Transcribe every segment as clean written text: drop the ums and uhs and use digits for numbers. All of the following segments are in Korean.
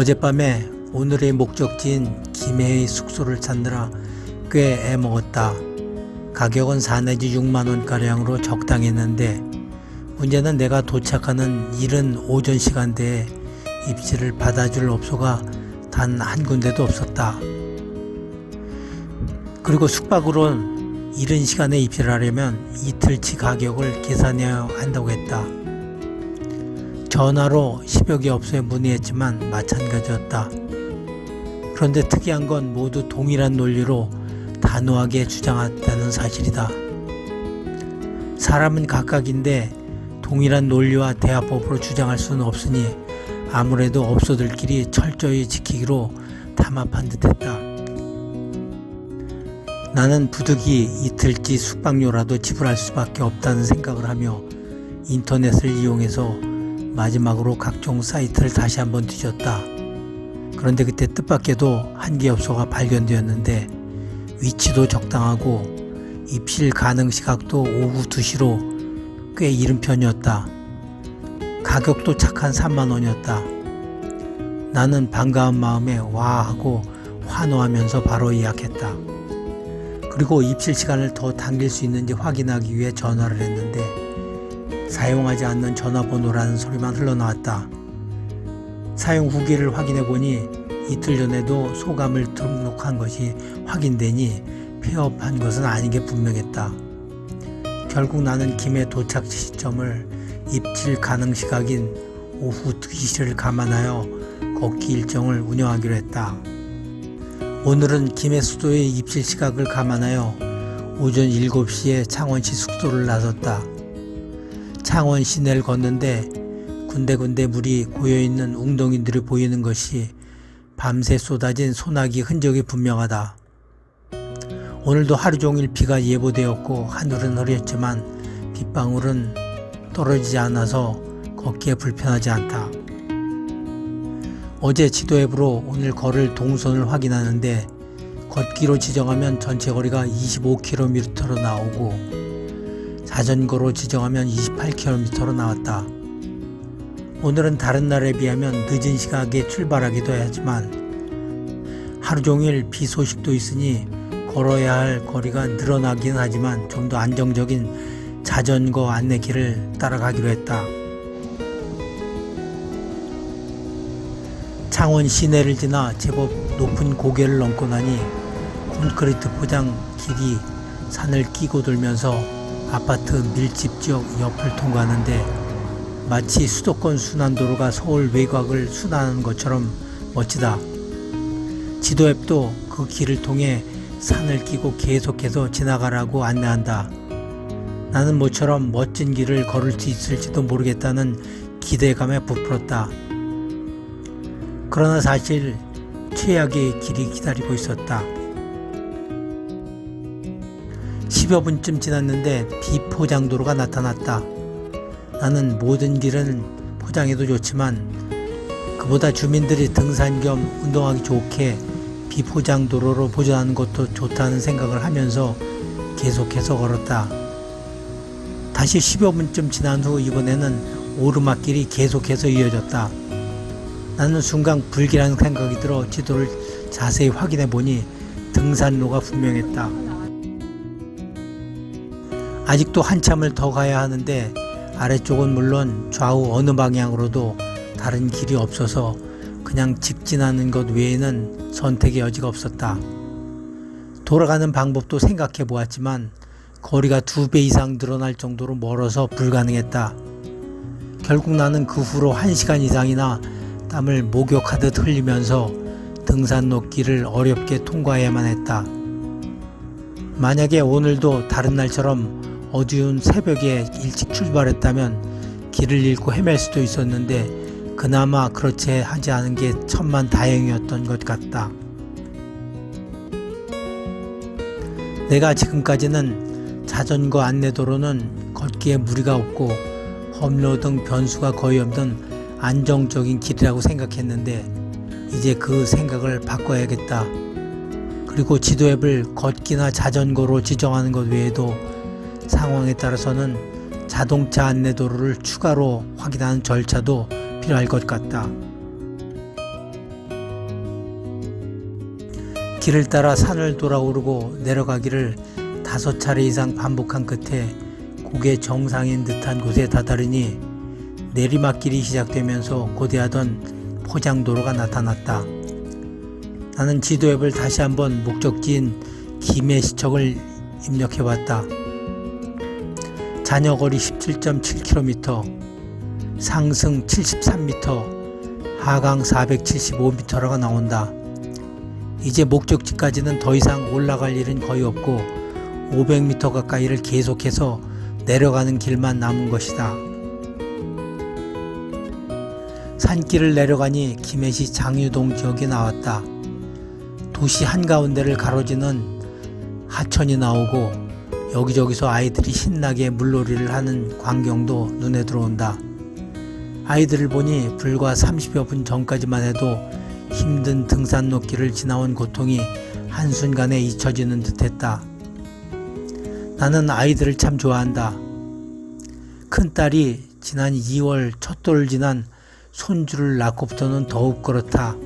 어젯밤에 오늘의 목적지인 김해의 숙소를 찾느라 꽤 애먹었다. 가격은 4 내지 6만원가량으로 적당했는데 문제는 내가 도착하는 이른 오전 시간대에 입실을 받아줄 업소가 단 한 군데도 없었다. 그리고 숙박으론 이른 시간에 입실을 하려면 이틀치 가격을 계산해야 한다고 했다. 전화로 10여 개 업소에 문의했지만 마찬가지였다. 그런데 특이한 건 모두 동일한 논리로 단호하게 주장했다는 사실이다. 사람은 각각인데 동일한 논리와 대화법으로 주장할 수는 없으니 아무래도 업소들끼리 철저히 지키기로 담합한 듯했다. 나는 부득이 이틀치 숙박료라도 지불할 수밖에 없다는 생각을 하며 인터넷을 이용해서 마지막으로 각종 사이트를 다시 한번 뒤졌다. 그런데 그때 뜻밖에도 한 개 업소가 발견되었는데 위치도 적당하고 입실 가능 시각도 오후 2시로 꽤 이른 편이었다. 가격도 착한 3만원이었다. 나는 반가운 마음에 와 하고 환호하면서 바로 예약했다. 그리고 입실 시간을 더 당길 수 있는지 확인하기 위해 전화를 했는데 사용하지 않는 전화번호라는 소리만 흘러나왔다. 사용 후기를 확인해 보니 이틀 전에도 소감을 등록한 것이 확인되니 폐업한 것은 아닌 게 분명했다. 결국 나는 김해 도착 시점을 입실 가능 시각인 오후 2시를 감안하여 걷기 일정을 운영하기로 했다. 오늘은 김해 수도의 입실 시각을 감안하여 오전 7시에 창원시 숙소를 나섰다. 창원 시내를 걷는데 군데군데 물이 고여있는 웅덩이들이 보이는 것이 밤새 쏟아진 소나기 흔적이 분명하다. 오늘도 하루 종일 비가 예보되었고 하늘은 흐렸지만 빗방울은 떨어지지 않아서 걷기에 불편하지 않다. 어제 지도 앱으로 오늘 걸을 동선을 확인하는데 걷기로 지정하면 전체 거리가 25km로 나오고 자전거로 지정하면 28km로 나왔다. 오늘은 다른 날에 비하면 늦은 시각에 출발하기도 하지만 하루 종일 비 소식도 있으니 걸어야 할 거리가 늘어나긴 하지만 좀 더 안정적인 자전거 안내길을 따라가기로 했다. 창원 시내를 지나 제법 높은 고개를 넘고 나니 콘크리트 포장 길이 산을 끼고 돌면서 아파트 밀집 지역 옆을 통과하는데 마치 수도권 순환도로가 서울 외곽을 순환하는 것처럼 멋지다. 지도 앱도 그 길을 통해 산을 끼고 계속해서 지나가라고 안내한다. 나는 모처럼 멋진 길을 걸을 수 있을지도 모르겠다는 기대감에 부풀었다. 그러나 사실 최악의 길이 기다리고 있었다. 10여 분쯤 지났는데 비포장도로가 나타났다. 나는 모든 길은 포장해도 좋지만 그보다 주민들이 등산 겸 운동하기 좋게 비포장도로로 보존하는 것도 좋다는 생각을 하면서 계속해서 걸었다. 다시 10여 분쯤 지난 후 이번에는 오르막길이 계속해서 이어졌다. 나는 순간 불길한 생각이 들어 지도를 자세히 확인해 보니 등산로가 분명했다. 아직도 한참을 더 가야 하는데 아래쪽은 물론 좌우 어느 방향으로도 다른 길이 없어서 그냥 직진하는 것 외에는 선택의 여지가 없었다. 돌아가는 방법도 생각해 보았지만 거리가 2배 이상 늘어날 정도로 멀어서 불가능했다. 결국 나는 그 후로 1시간 이상이나 땀을 목욕하듯 흘리면서 등산로 길을 어렵게 통과해야만 했다. 만약에 오늘도 다른 날처럼 어두운 새벽에 일찍 출발했다면 길을 잃고 헤맬 수도 있었는데 그나마 그렇지 하지 않은 게 천만 다행이었던 것 같다. 내가 지금까지는 자전거 안내도로는 걷기에 무리가 없고 험로 등 변수가 거의 없는 안정적인 길이라고 생각했는데 이제 그 생각을 바꿔야겠다. 그리고 지도 앱을 걷기나 자전거로 지정하는 것 외에도 상황에 따라서는 자동차 안내도로를 추가로 확인하는 절차도 필요할 것 같다. 길을 따라 산을 돌아오르고 내려가기를 5차례 이상 반복한 끝에 고개 정상인 듯한 곳에 다다르니 내리막길이 시작되면서 고대하던 포장도로가 나타났다. 나는 지도 앱을 다시 한번 목적지인 김해시청을 입력해봤다. 잔여거리 17.7km, 상승 73m, 하강 475m라가 나온다. 이제 목적지까지는 더 이상 올라갈 일은 거의 없고 500m 가까이를 계속해서 내려가는 길만 남은 것이다. 산길을 내려가니 김해시 장유동 지역에 나왔다. 도시 한가운데를 가로지는 하천이 나오고 여기저기서 아이들이 신나게 물놀이를 하는 광경도 눈에 들어온다. 아이들을 보니 불과 30여 분 전까지만 해도 힘든 등산로길을 지나온 고통이 한순간에 잊혀지는 듯했다. 나는 아이들을 참 좋아한다. 큰딸이 지난 2월 첫 돌을 지난 손주를 낳고부터는 더욱 그렇다.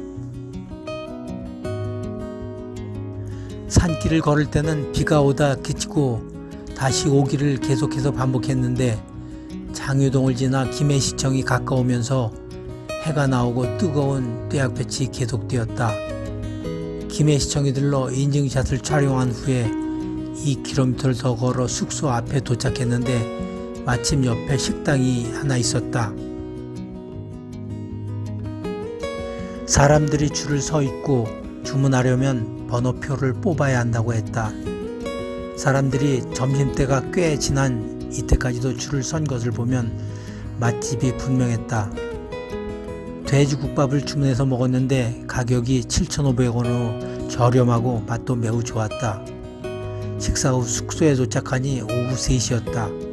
산길을 걸을 때는 비가 오다 그치고 다시 오기를 계속해서 반복했는데 장유동을 지나 김해시청이 가까우면서 해가 나오고 뜨거운 떼약볕이 계속되었다. 김해시청에 들러 인증샷을 촬영한 후에 2km를 더 걸어 숙소 앞에 도착했는데 마침 옆에 식당이 하나 있었다. 사람들이 줄을 서 있고 주문하려면 번호표를 뽑아야 한다고 했다. 사람들이 점심때가 꽤 지난 이때까지도 줄을 선 것을 보면 맛집이 분명했다. 돼지국밥을 주문해서 먹었는데 가격이 7,500원으로 저렴하고 맛도 매우 좋았다. 식사 후 숙소에 도착하니 오후 3시였다.